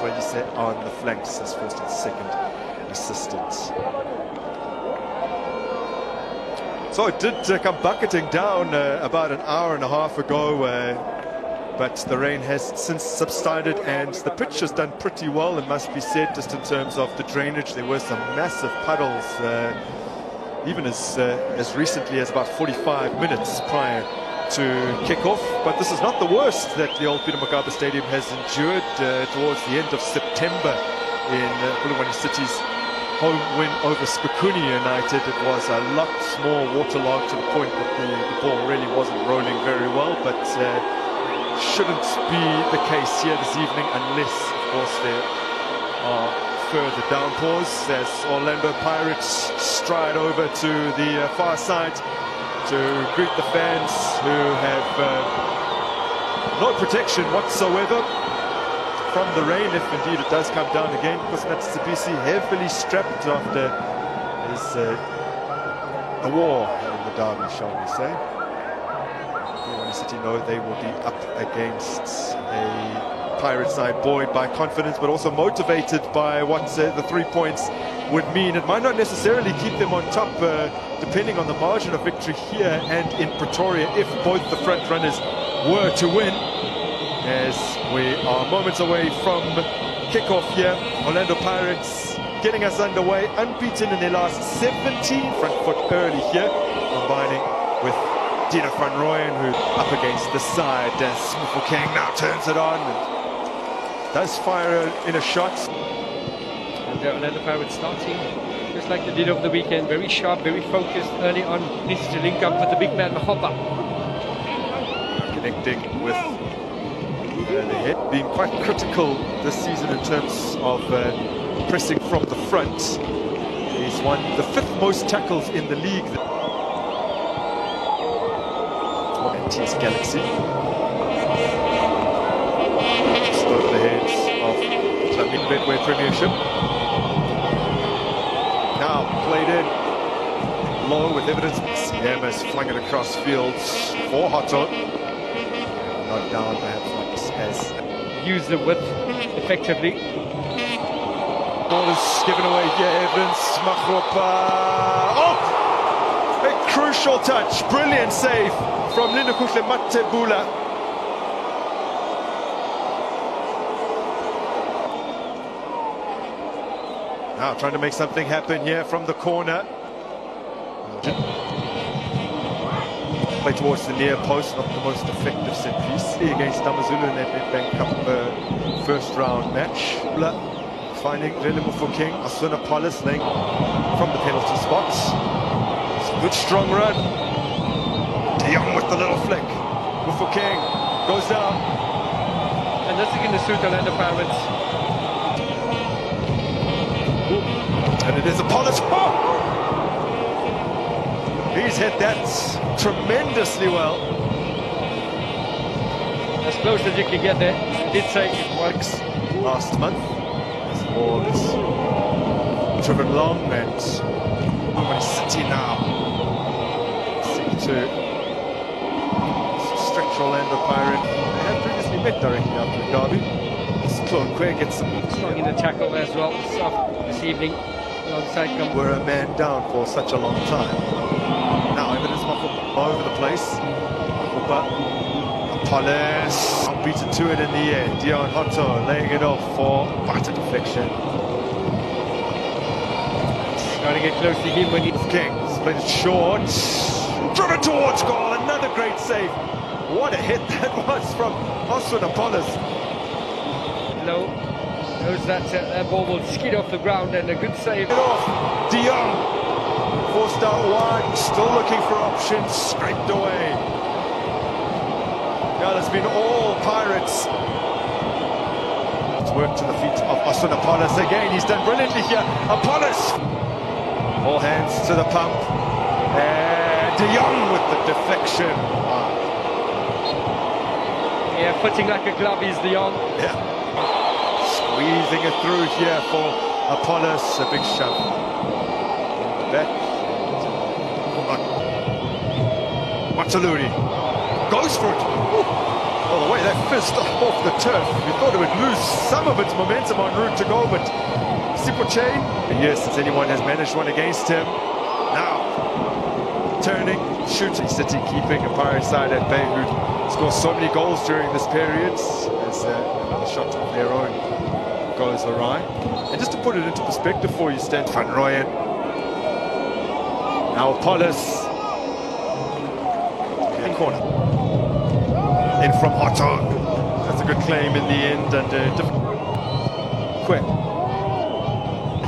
Twayise on the flanks as first and second assistants. So it did come bucketing down about an hour and a half ago, but the rain has since subsided and the pitch has done pretty well, it must be said, just in terms of the drainage. There were some massive puddles, even as recently as about 45 minutes prior to kick-off. But this is not the worst that the old Peter Mokaba Stadium has endured towards the end of September in Polokwane City's home win over Spokane United. It was a lot more waterlogged to the point that the ball really wasn't rolling very well, but shouldn't be the case here this evening unless, of course, there are further downpours as Orlando Pirates stride over to the far side to greet the fans who have no protection whatsoever from the rain, if indeed it does come down again, because Natsibisi heavily strapped after the war in the derby, shall we say. Polokwane City know they will be up against a Pirate side buoyed by confidence, but also motivated by what the 3 points would mean. It might not necessarily keep them on top, depending on the margin of victory here and in Pretoria, if both the front runners were to win. As we are moments away from kickoff here, Orlando Pirates getting us underway, unbeaten in their last 17, front foot early here, combining with Dina van Rooyen, who up against the side as Mufokeng now turns it on and does fire in a shot. And the Orlando Pirates starting just like they did over the weekend, very sharp, very focused early on, needs to link up with the big man Mahoba. Connecting with the head, being quite critical this season in terms of pressing from the front. He's won the 5th most tackles in the league. NTS Galaxy. Just over the heads of Flamin Bedway Premiership. Now played in low with evidence. Siamas flung it across fields for Hotto. Not down, perhaps not as use the width effectively. Ball is given away here, Evans, Makhropa. Oh! A crucial touch, brilliant save from Lindokuhle Matebula. Now trying to make something happen here from the corner. Play towards the near post, not the most effective set piece. Against Amazulu in that Nedbank Cup first round match. Finding Rele Mufokeng, Asuna Polis laying from the penalty spot. It's a good strong run. De Jong with the little flick. Mufokeng goes down. And this is going to suit Orlando Pirates. And it is a Polis. Oh! He's hit that tremendously well. As close as you can get there. Did say it works last month. As the ball is driven long and Polokwane City now seek to stretch Orlando Pirate. They had previously met directly after the derby. Polokwane gets some strong in the tackle as well this evening. Alongside come. We're a man down for such a long time. Now evidence all over the place. Polis beaten to it in the air. Dion Hotto laying it off for quite a deflection. Trying to get close to him when he's King's played it short. Driven towards goal. Another great save. What a hit that was from Osuna Polis. Low. Knows that ball will skid off the ground, and a good save. It off. De Jong forced out wide, still looking for options, scraped away. Now it's been all Pirates. It's worked to the feet of Asuna Polis again. He's done brilliantly here. Polis. All hands to the pump. And De Jong with the deflection. Yeah, footing like a glove is De Jong. Yeah. Squeezing it through here for Polis. A big shove. Back. Matsaluri goes for it. Ooh. Well, the way that fizzed off the turf, we thought it would lose some of its momentum en route to goal, but Sipochain, yes, since anyone has managed one against him. Now, turning, shooting, City keeping a Pirate side at bay who scores so many goals during this period as another shot of their own goes awry. And just to put it into perspective for you, Stan van Rooyen. Now Apollos. In corner. In from Otto. That's a good claim in the end, and quick.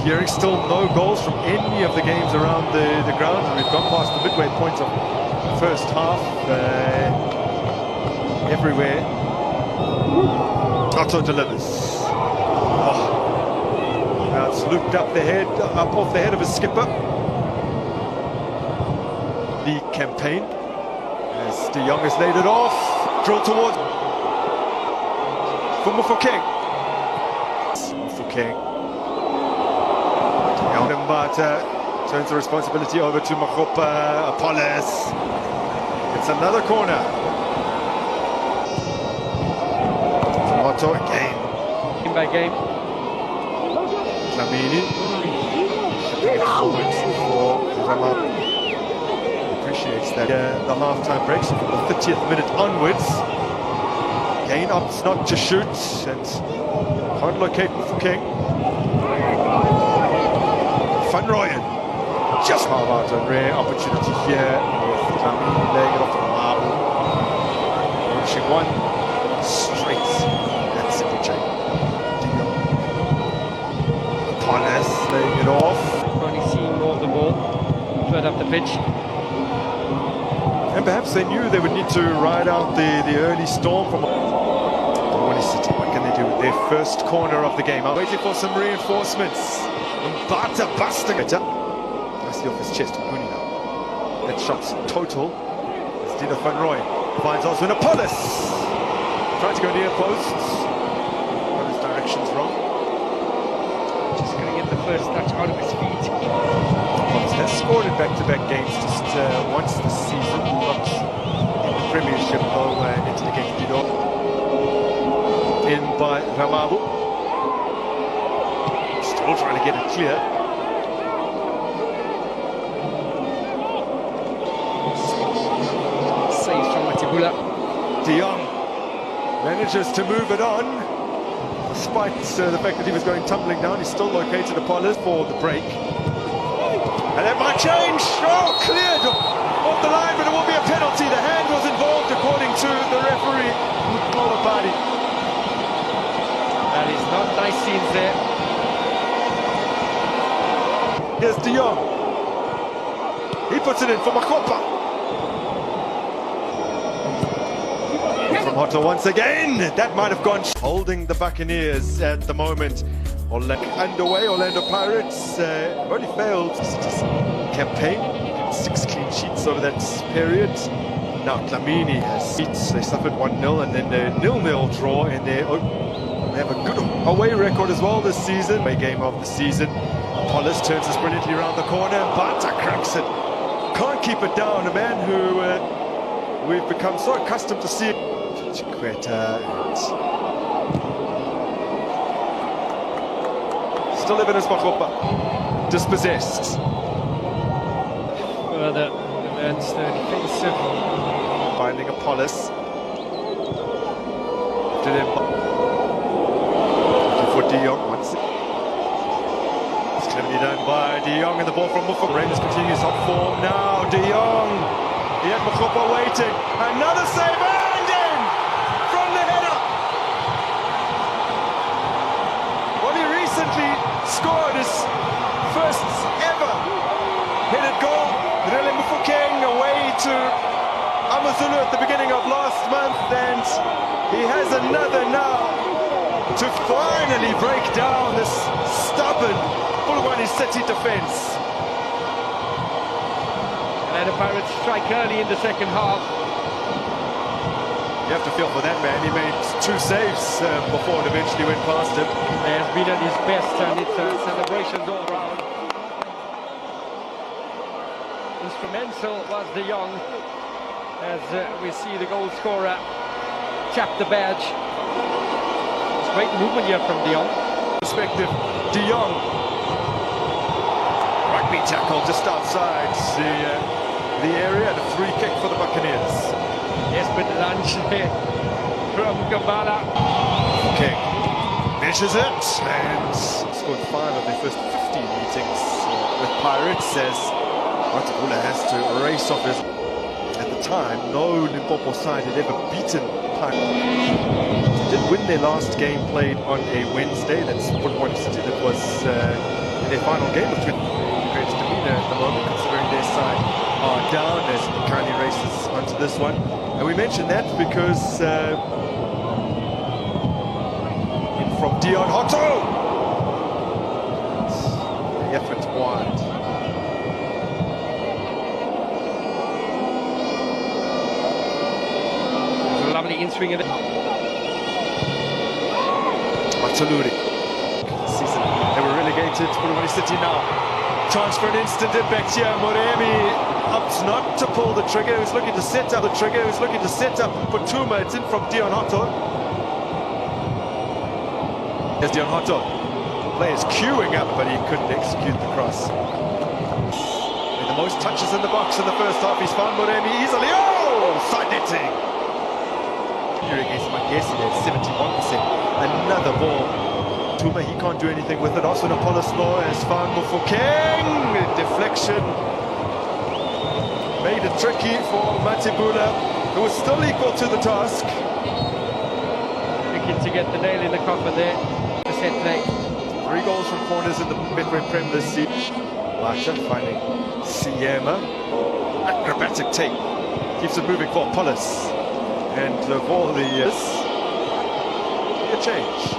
Hearing still no goals from any of the games around the ground, and we've gone past the midway point of the first half. Everywhere. Otto delivers. Oh. Now it's looped up off the head of his skipper. The campaign. As De Jong has laid it off, drilled towards for Mufokeng. Mufokeng. But turns the responsibility over to Makgopa. Apollos. It's another corner. Otto again. Game by game. Lamini. Shipping it forwards for Ramab. Appreciates that the half-time breaks from the 30th minute onwards. Again opts not to shoot and can't locate Mufokeng. Van Rooyen just carve out a rare opportunity here with Lamini laying it off to Marble. Launching one straight at Sipochain. Apollos laying it off. Finally seeing more of the ball further up the pitch. And perhaps they knew they would need to ride out the early storm from Polokwane City. What can they do with their first corner of the game? I'm waiting for some reinforcements. Mbata busting it up. That's the off his chest. Guni now. That shot's total. It's Dino van Rooyen. Finds Oswin Apollos. Trying to go near posts. Got his directions wrong. Just going to get the first touch out of his feet. Apollos has scored in back-to-back games just once this season. Not in the Premiership though, into the game. In by Ramabu. Still trying to get it clear. Saves from Matibula. De Jong manages to move it on. Despite the fact that he was going tumbling down, he still located Apollos for the break. And that might change. Oh, cleared off the line, but it will be a penalty. The hand was involved according to the referee, Polokwane. That is not nice scenes there. Here's De Jong. He puts it in for Makgopa. From Otto once again. That might have gone. Holding the Buccaneers at the moment. Underway, Orlando Pirates only failed campaign. 6 clean sheets over that period. Now Lamini has beats. They suffered 1-0 and then a 0-0 draw in there. They have a good away record as well this season. Away game of the season. Apollos turns this brilliantly around the corner. Mbata cracks it. Can't keep it down. A man who we've become so accustomed to see. Chikweta and still living as Makgopa. Dispossessed. Further advanced defensive. Finding Apollos. For De Jong once. It's cleverly done by De Jong and the ball from Mufokeng. Rangers continues hot form now. De Jong. He had Makgopa waiting. Another save and in from the header. Well, he recently scored his first ever headed goal. Rele Mufokeng away to Amazulu at the beginning of last month, and he has another now to finally break down this stubborn Polokwane City defence. And the Pirates strike early in the second half. You have to feel for that man. He made 2 saves before it eventually went past him. He has been at his best, and it's celebrations all round. Instrumental was De Jong, as we see the goal scorer tap the badge. Great movement here from Dion. Perspective, De Jong. Rugby tackle just outside the area, and a free kick for the Buccaneers. Yes, but lunch from Gambala. King measures it and scored 5 of their first 15 meetings with Pirates, as Matabula has to race off his. At the time, no Limpopo side had ever beaten Pirates. Did win their last game played on a Wednesday. That's Polokwane City. That was in their final game of the greatest demeanor at the moment, considering their side are down as Polokwane races onto this one. And we mentioned that because in from Dion Hotto, the effort wide. There's a lovely in-swing of it. Matuluri. Season. They were relegated to Polokwane City now. Chance for an instant impact here. Moremi opts not to pull the trigger. He was looking to set up the trigger. He was looking to set up Putuma. It's in from Dion Hotto. There's Dion Hotto. Players queuing up, but he couldn't execute the cross. And the most touches in the box in the first half. He's found Moremi easily. Oh! Side netting. Here against Magesi, there's 71%. Another ball. Tuma, he can't do anything with it. Also, Napolisno has found Mufokeng. Deflection. Made it tricky for Matibula, who was still equal to the task. Looking to get the nail in the coffin there. The set play. 3 goals from corners in the Betway Prem this season. Lacha finding Siema. Acrobatic take. Keeps it moving for Polis. And of all the a change.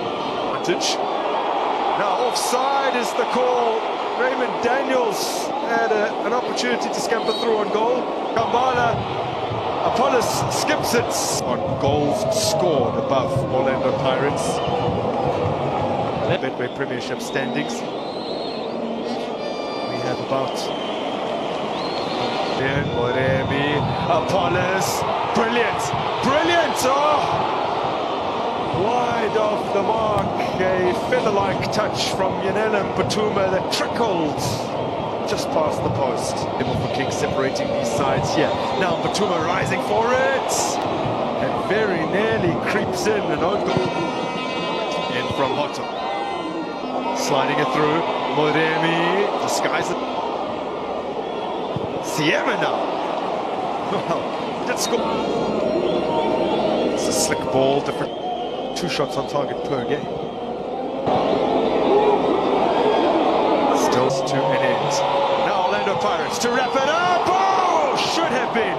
Advantage. Now offside is the call. Raymond Daniels had an opportunity to scamper through on goal. Gambala, Apollos skips it. On goals scored above Orlando Pirates. Betway Premiership standings. We have about Moremi, Apollos. Brilliant! Brilliant! Oh! Wide off the mark. A feather-like touch from Yanela Putuma that trickled just past the post. For King separating these sides here. Now Putuma rising for it. And very nearly creeps in an own goal. In from Hotto. Sliding it through. Moremi disguises it. Siema now. Did score. It's a slick ball, different 2 shots on target per game. Still to an end. Now Orlando Pirates to wrap it up. Oh, should have been.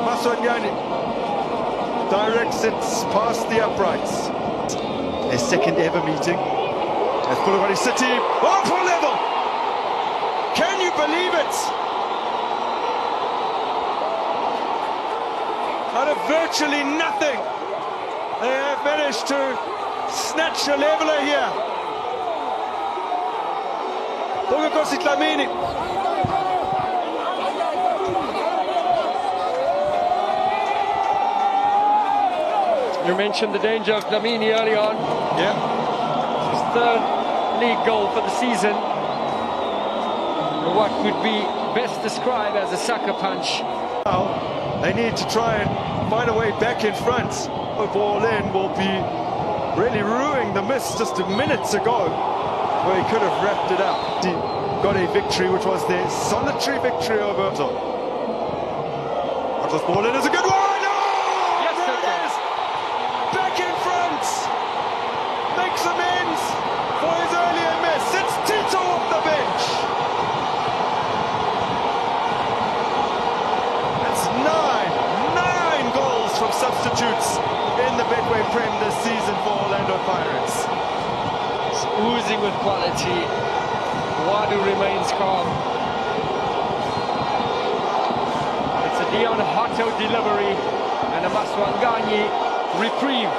Masonyani directs it past the uprights. Their second ever meeting at Polokwane City. Oh, poor level. Can you believe it? Out of virtually nothing, they have managed to snatch a leveler here. Polokwane Dlamini. You mentioned the danger of Dlamini early on. Yeah. His 3rd league goal for the season. What would be best described as a sucker punch. Now they need to try and find a way back in front. The ball in will be really ruining the miss just minutes ago, where he could have wrapped it up. He got a victory, which was their solitary victory over. Otto's ball in is a good one. Oh, yes, there it is. Back in front. Makes amends for his earlier miss. It's Tito off the bench. Nine goals from substitutes in the Betway Prem this season for Orlando Pirates. It's oozing with quality. Wadu remains calm. It's a Dion Hotto delivery and a Maswanganyi reprieve.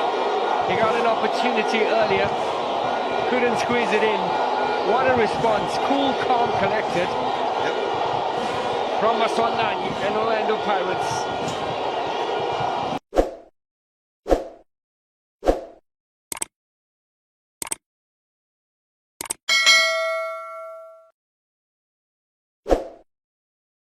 He got an opportunity earlier, couldn't squeeze it in. What a response, cool, calm, collected. Yep. from Maswanganyi and Orlando Pirates.